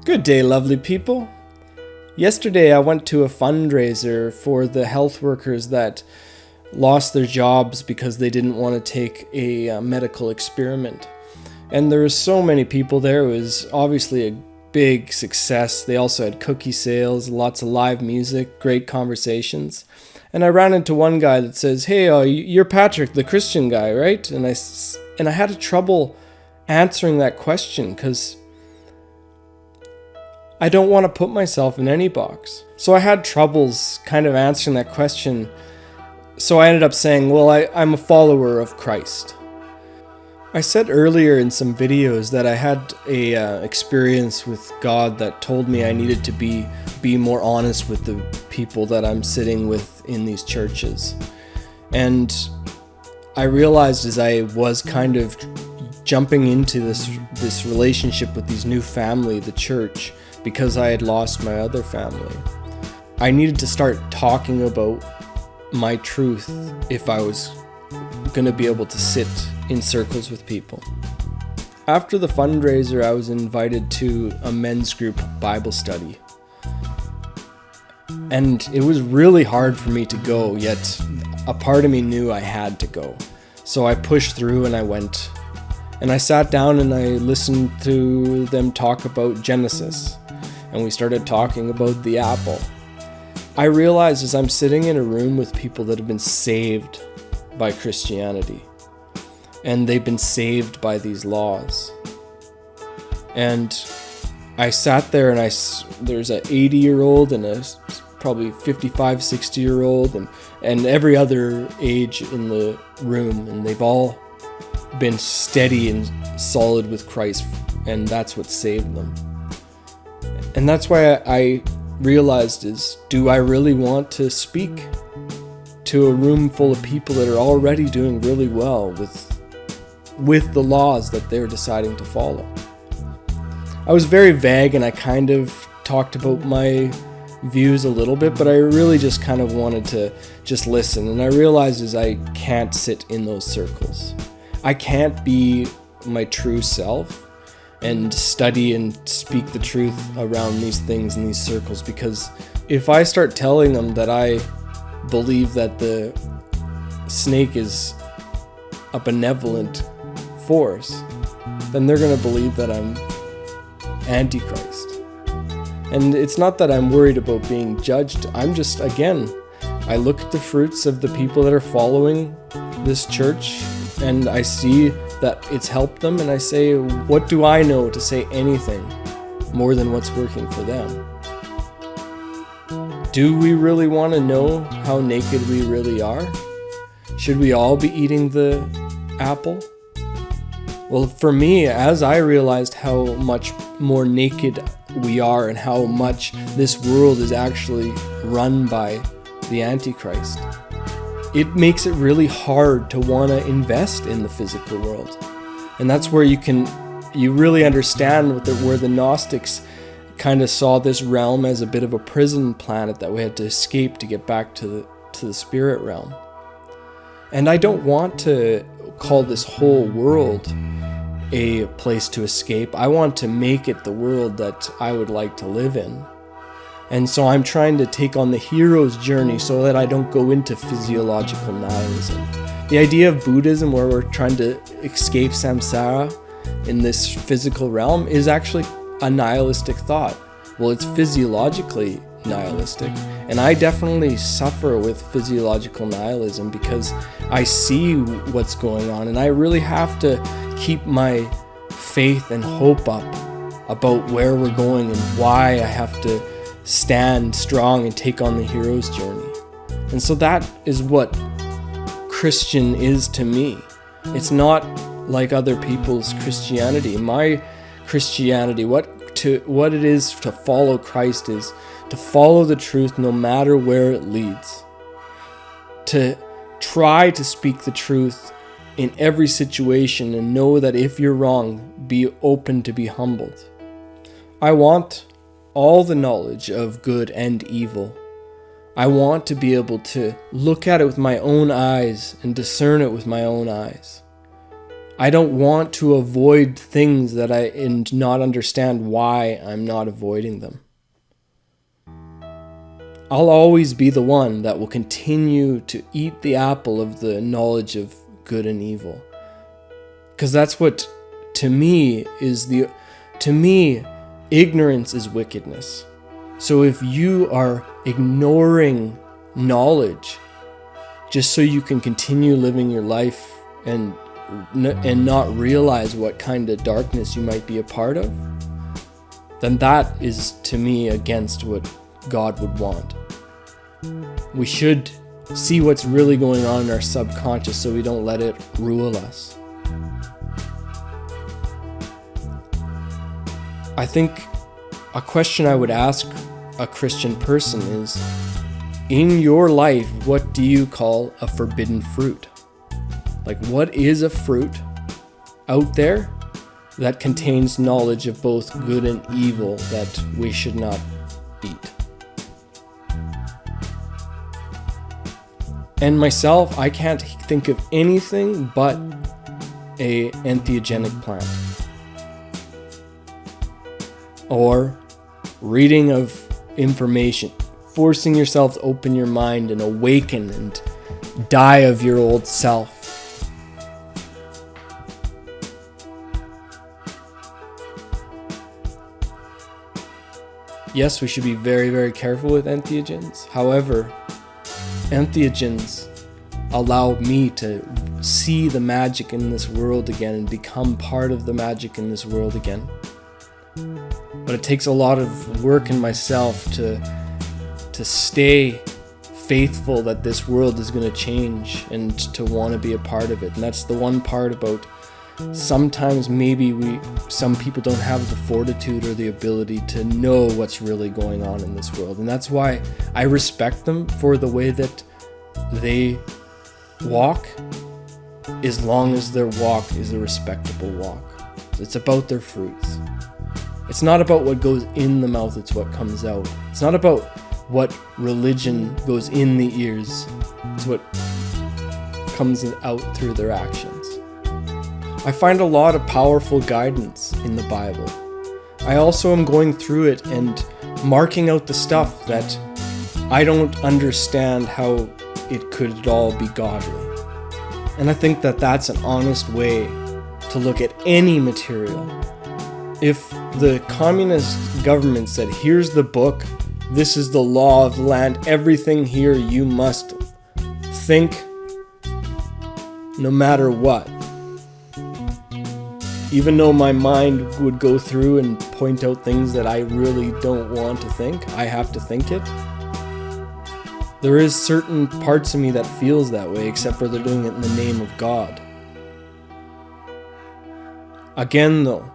Good day, lovely people. Yesterday I went to a fundraiser for the health workers that lost their jobs because they didn't want to take a medical experiment. And there were so many people there. It was obviously a big success. They also had cookie sales, lots of live music, great conversations. And I ran into one guy that says, "Hey, you're Patrick, the Christian guy, right?" And I had trouble answering that question because I don't want to put myself in any box. So I had troubles kind of answering that question. So I ended up saying, well, I'm a follower of Christ. I said earlier in some videos that I had a experience with God that told me I needed to be more honest with the people that I'm sitting with in these churches. And I realized as I was kind of jumping into this relationship with these new family, the church, because I had lost my other family, I needed to start talking about my truth if I was going to be able to sit in circles with people. After the fundraiser, I was invited to a men's group Bible study. And it was really hard for me to go, yet a part of me knew I had to go. So I pushed through and I went. And I sat down and I listened to them talk about Genesis. And we started talking about the apple. I realized as I'm sitting in a room with people that have been saved by Christianity, and they've been saved by these laws. And I sat there and there's an 80-year-old and a probably 55, 60-year-old and every other age in the room, and they've all been steady and solid with Christ, and that's what saved them. And that's why I realized is, do I really want to speak to a room full of people that are already doing really well with the laws that they're deciding to follow? I was very vague and I kind of talked about my views a little bit, but I really just kind of wanted to just listen. And I realized is I can't sit in those circles. I can't be my true self and study and speak the truth around these things in these circles, because if I start telling them that I believe that the snake is a benevolent force, then they're going to believe that I'm Antichrist. And it's not that I'm worried about being judged. I'm just, again, I look at the fruits of the people that are following this church and I see that it's helped them, and I say, what do I know to say anything more than what's working for them? Do we really want to know how naked we really are? Should we all be eating the apple? Well, for me, as I realized how much more naked we are and how much this world is actually run by the Antichrist, it makes it really hard to want to invest in the physical world. And that's where you really understand where the Gnostics kind of saw this realm as a bit of a prison planet that we had to escape to get back to the spirit realm. And I don't want to call this whole world a place to escape. I want to make it the world that I would like to live in. And so I'm trying to take on the hero's journey so that I don't go into physiological nihilism. The idea of Buddhism, where we're trying to escape samsara in this physical realm, is actually a nihilistic thought. Well, it's physiologically nihilistic. And I definitely suffer with physiological nihilism because I see what's going on, and I really have to keep my faith and hope up about where we're going and why I have to stand strong and take on the hero's journey. And so that is what Christian is to me. It's not like other people's Christianity. My Christianity, what it is to follow Christ, is to follow the truth no matter where it leads. To try to speak the truth in every situation and know that if you're wrong, be open to be humbled. I want all the knowledge of good and evil. I want to be able to look at it with my own eyes and discern it with my own eyes. I don't want to avoid things and not understand why I'm not avoiding them. I'll always be the one that will continue to eat the apple of the knowledge of good and evil. Because that's what, to me, ignorance is wickedness. So if you are ignoring knowledge just so you can continue living your life and not realize what kind of darkness you might be a part of, then that is, to me, against what God would want. We should see what's really going on in our subconscious so we don't let it rule us. I think a question I would ask a Christian person is, in your life, what do you call a forbidden fruit? Like, what is a fruit out there that contains knowledge of both good and evil that we should not eat? And myself, I can't think of anything but a entheogenic plant. Or reading of information, forcing yourself to open your mind and awaken and die of your old self. Yes, we should be very, very careful with entheogens. However, entheogens allow me to see the magic in this world again and become part of the magic in this world again. But it takes a lot of work in myself to stay faithful that this world is going to change and to want to be a part of it. And that's the one part about sometimes maybe some people don't have the fortitude or the ability to know what's really going on in this world. And that's why I respect them for the way that they walk, as long as their walk is a respectable walk. It's about their fruits. It's not about what goes in the mouth, it's what comes out. It's not about what religion goes in the ears, it's what comes out through their actions. I find a lot of powerful guidance in the Bible. I also am going through it and marking out the stuff that I don't understand how it could at all be godly. And I think that that's an honest way to look at any material. If the communist government said, here's the book, this is the law of the land, everything here you must think no matter what. Even though my mind would go through and point out things that I really don't want to think, I have to think it. There is certain parts of me that feels that way, except for they're doing it in the name of God. Again though,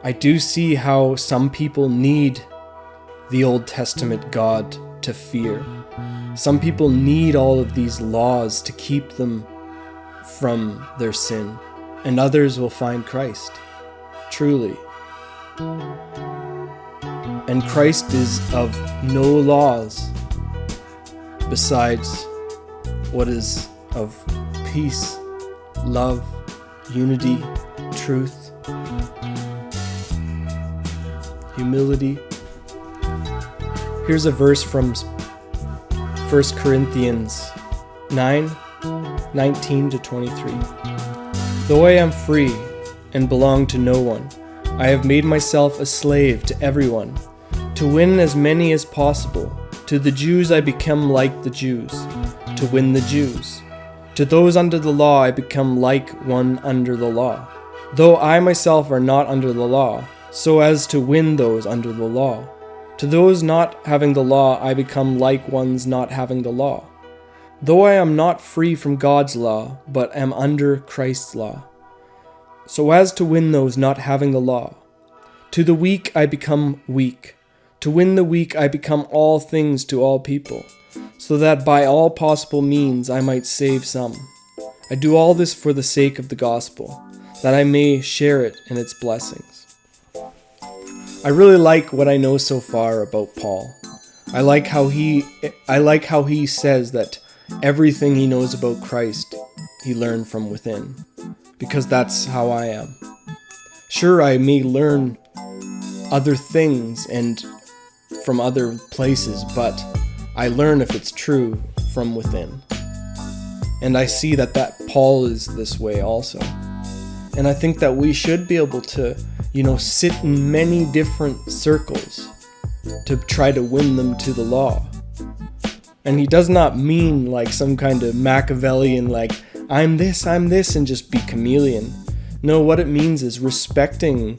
I do see how some people need the Old Testament God to fear. Some people need all of these laws to keep them from their sin, and others will find Christ, truly. And Christ is of no laws besides what is of peace, love, unity, truth, humility. Here's a verse from 1 Corinthians 9:19-23. Though I am free and belong to no one, I have made myself a slave to everyone, to win as many as possible. To the Jews I become like the Jews, to win the Jews. To those under the law I become like one under the law, though I myself are not under the law, so as to win those under the law. To those not having the law I become like ones not having the law, though I am not free from God's law, but am under Christ's law, so as to win those not having the law. To the weak I become weak, to win the weak I become all things to all people, so that by all possible means I might save some. I do all this for the sake of the gospel, that I may share it in its blessings. I really like what I know so far about Paul. I like how he says that everything he knows about Christ he learned from within. because that's how I am. Sure, I may learn other things and from other places, but I learn if it's true from within. And I see that Paul is this way also. And I think that we should be able to, sit in many different circles to try to win them to the law. And he does not mean like some kind of Machiavellian, like, I'm this, and just be chameleon. No, what it means is respecting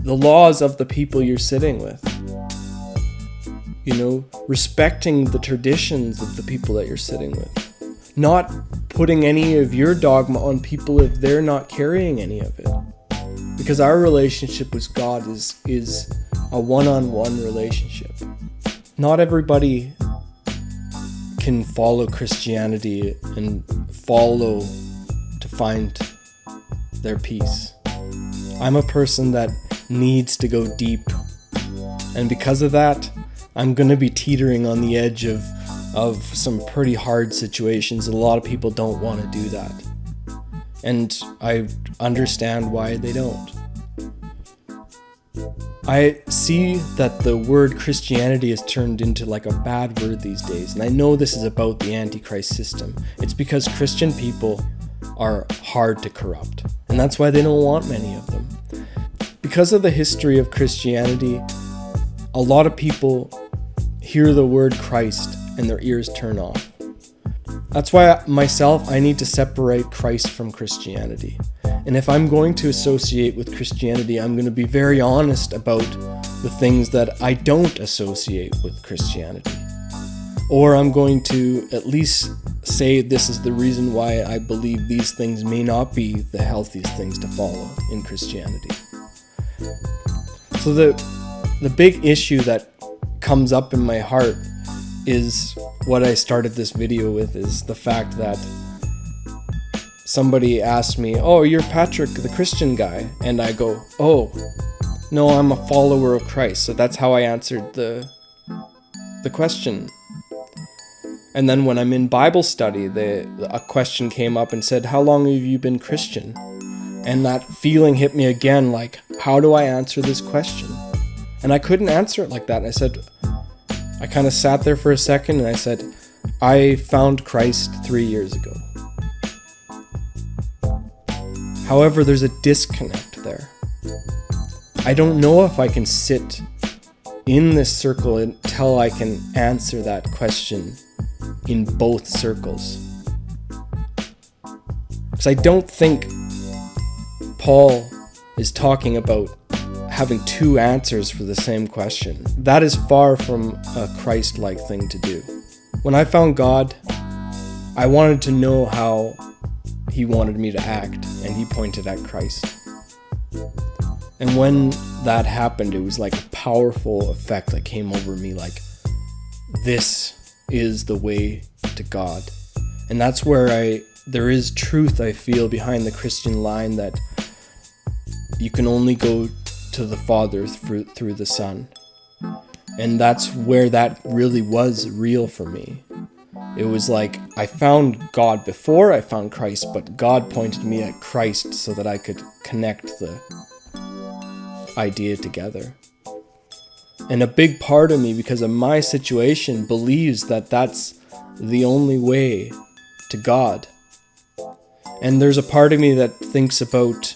the laws of the people you're sitting with. Respecting the traditions of the people that you're sitting with. Not putting any of your dogma on people if they're not carrying any of it. Because our relationship with God is a one-on-one relationship. Not everybody can follow Christianity and follow to find their peace. I'm a person that needs to go deep. And because of that, I'm going to be teetering on the edge of some pretty hard situations. A lot of people don't want to do that. And I understand why they don't. I see that the word Christianity has turned into like a bad word these days. And I know this is about the Antichrist system. It's because Christian people are hard to corrupt. And that's why they don't want many of them. Because of the history of Christianity, a lot of people hear the word Christ and their ears turn off. That's why I need to separate Christ from Christianity. And if I'm going to associate with Christianity, I'm going to be very honest about the things that I don't associate with Christianity. Or I'm going to at least say this is the reason why I believe these things may not be the healthiest things to follow in Christianity. So the big issue that comes up in my heart is what I started this video with, is the fact that somebody asked me, "Oh, you're Patrick, the Christian guy." And I go, "Oh, no, I'm a follower of Christ." So that's how I answered the question. And then when I'm in Bible study, a question came up and said, "How long have you been Christian?" And that feeling hit me again, like, how do I answer this question? And I couldn't answer it like that. And I kind of sat there for a second and I said, I found Christ 3 years ago. However, there's a disconnect there. I don't know if I can sit in this circle until I can answer that question in both circles. Because I don't think Paul is talking about having two answers for the same question. That is far from a Christ-like thing to do. When I found God, I wanted to know how he wanted me to act, and he pointed at Christ. And when that happened, it was like a powerful effect that came over me, like, this is the way to God. And that's where there is truth, I feel, behind the Christian line that you can only go to the Father through the Son. And that's where that really was real for me. It was like I found God before I found Christ, but God pointed me at Christ so that I could connect the idea together. And a big part of me, because of my situation, believes that that's the only way to God. And there's a part of me that thinks about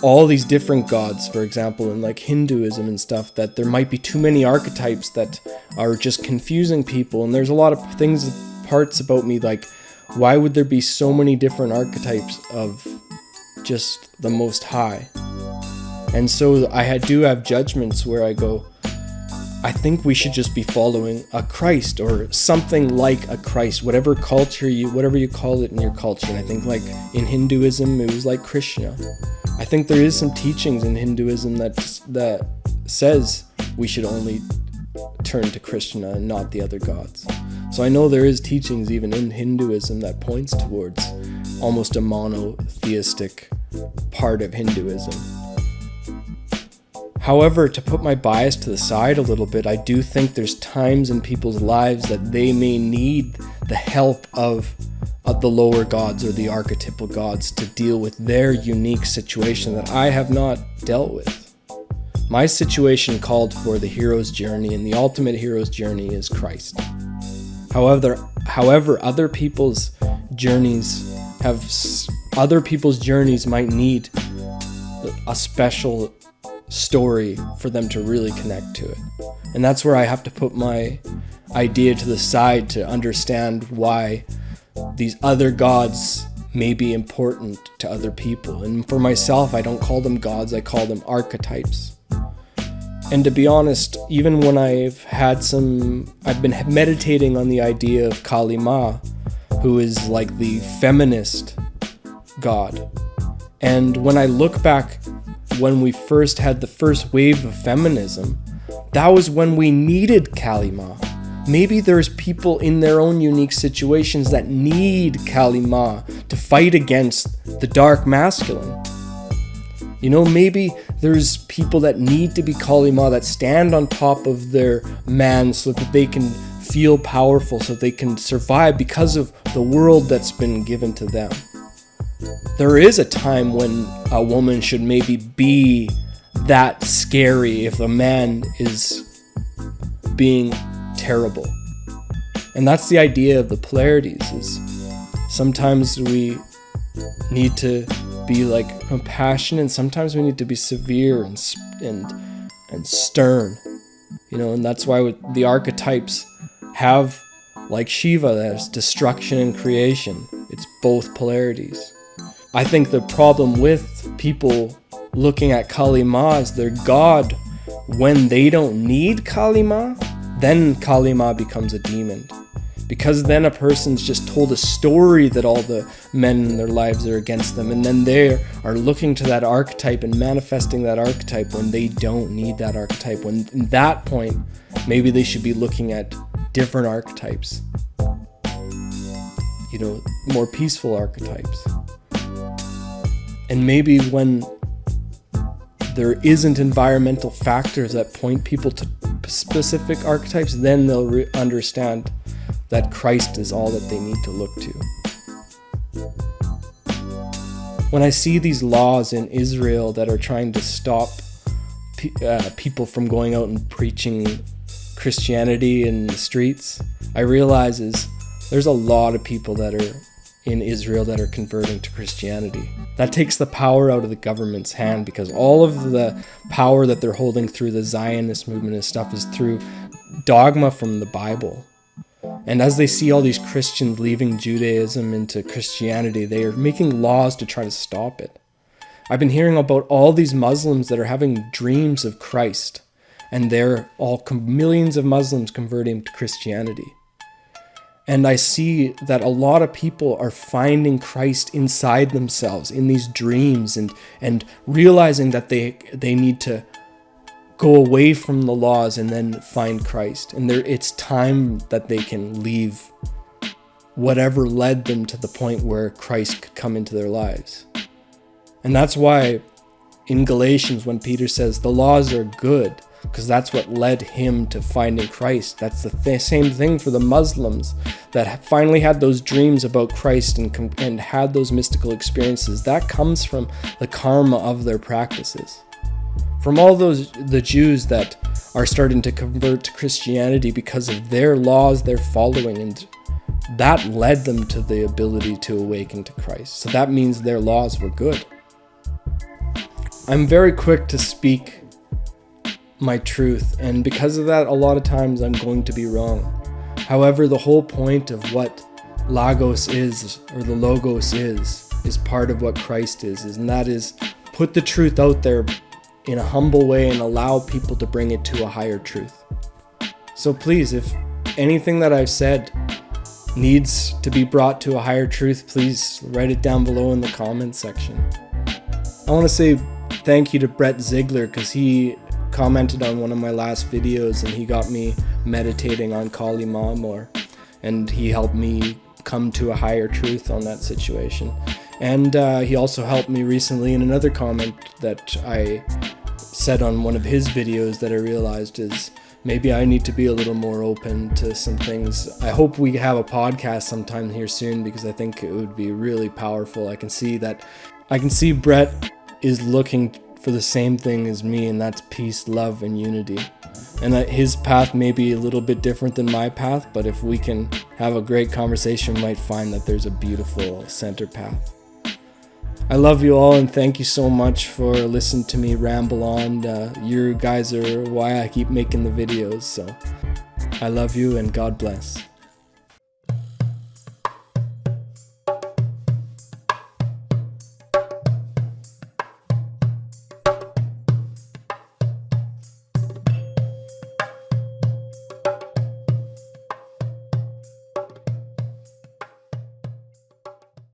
all these different gods, for example, in like Hinduism and stuff, that there might be too many archetypes that are just confusing people. And there's a lot of parts about me like, why would there be so many different archetypes of just the Most High? And so I do have judgments where I go, I think we should just be following a Christ or something like a Christ, whatever you call it in your culture. And I think like in Hinduism, it was like Krishna. I think there is some teachings in Hinduism that says we should only turn to Krishna and not the other gods. So I know there is teachings even in Hinduism that points towards almost a monotheistic part of Hinduism. However, to put my bias to the side a little bit, I do think there's times in people's lives that they may need the help of the lower gods or the archetypal gods to deal with their unique situation that I have not dealt with. My situation called for the hero's journey, and the ultimate hero's journey is Christ. However, other people's journeys might need a special story for them to really connect to it. And that's where I have to put my idea to the side to understand why these other gods may be important to other people. And for myself, I don't call them gods, I call them archetypes. And to be honest, even when I've been meditating on the idea of Kali Ma, who is like the feminist god. And when I look back when we first had the first wave of feminism, that was when we needed Kali Ma. Maybe there's people in their own unique situations that need Kali Ma to fight against the dark masculine. You know, maybe there's people that need to be Kali Ma, that stand on top of their man so that they can feel powerful, so they can survive because of the world that's been given to them. There is a time when a woman should maybe be that scary if a man is being terrible. And that's the idea of the polarities, is sometimes we need to be like compassionate, and sometimes we need to be severe and stern, you know. And that's why the archetypes have, like Shiva, that's destruction and creation. It's both polarities. I think the problem with people looking at Kali Ma as their god, when they don't need Kali Ma, then Kali Ma becomes a demon. Because then a person's just told a story that all the men in their lives are against them, and then they are looking to that archetype and manifesting that archetype when they don't need that archetype. When in that point, maybe they should be looking at different archetypes, you know, more peaceful archetypes. And maybe when there isn't environmental factors that point people to specific archetypes, then they'll understand that Christ is all that they need to look to. When I see these laws in Israel that are trying to stop people from going out and preaching Christianity in the streets, I realize there's a lot of people that are in Israel that are converting to Christianity. That takes the power out of the government's hand, because all of the power that they're holding through the Zionist movement and stuff is through dogma from the Bible. And as they see all these Christians leaving Judaism into Christianity, they are making laws to try to stop it. I've been hearing about all these Muslims that are having dreams of Christ, and they're all millions of Muslims converting to Christianity. And I see that a lot of people are finding Christ inside themselves in these dreams, and realizing that they need to go away from the laws and then find Christ. And it's time that they can leave whatever led them to the point where Christ could come into their lives. And that's why in Galatians, when Peter says the laws are good, because that's what led him to finding Christ. That's the same thing for the Muslims that finally had those dreams about Christ and had those mystical experiences. That comes from the karma of their practices. From all the Jews that are starting to convert to Christianity because of their laws they're following, and that led them to the ability to awaken to Christ. So that means their laws were good. I'm very quick to speak my truth, and because of that, a lot of times I'm going to be wrong. However, the whole point of what Logos is, or the Logos is part of what Christ is, and that is put the truth out there in a humble way and allow people to bring it to a higher truth. So please, if anything that I've said needs to be brought to a higher truth, please write it down below in the comments section. I want to say thank you to Brett Ziegler, because he commented on one of my last videos and he got me meditating on Kali Ma more, and he helped me come to a higher truth on that situation. And he also helped me recently in another comment that I said on one of his videos that I realized is maybe I need to be a little more open to some things. I hope we have a podcast sometime here soon, because I think it would be really powerful. I can see Brett is looking for the same thing as me, and that's peace, love, and unity. And that his path may be a little bit different than my path, but if we can have a great conversation, we might find that there's a beautiful center path. I love you all, and thank you so much for listening to me ramble on. You guys are why I keep making the videos, so I love you and God bless.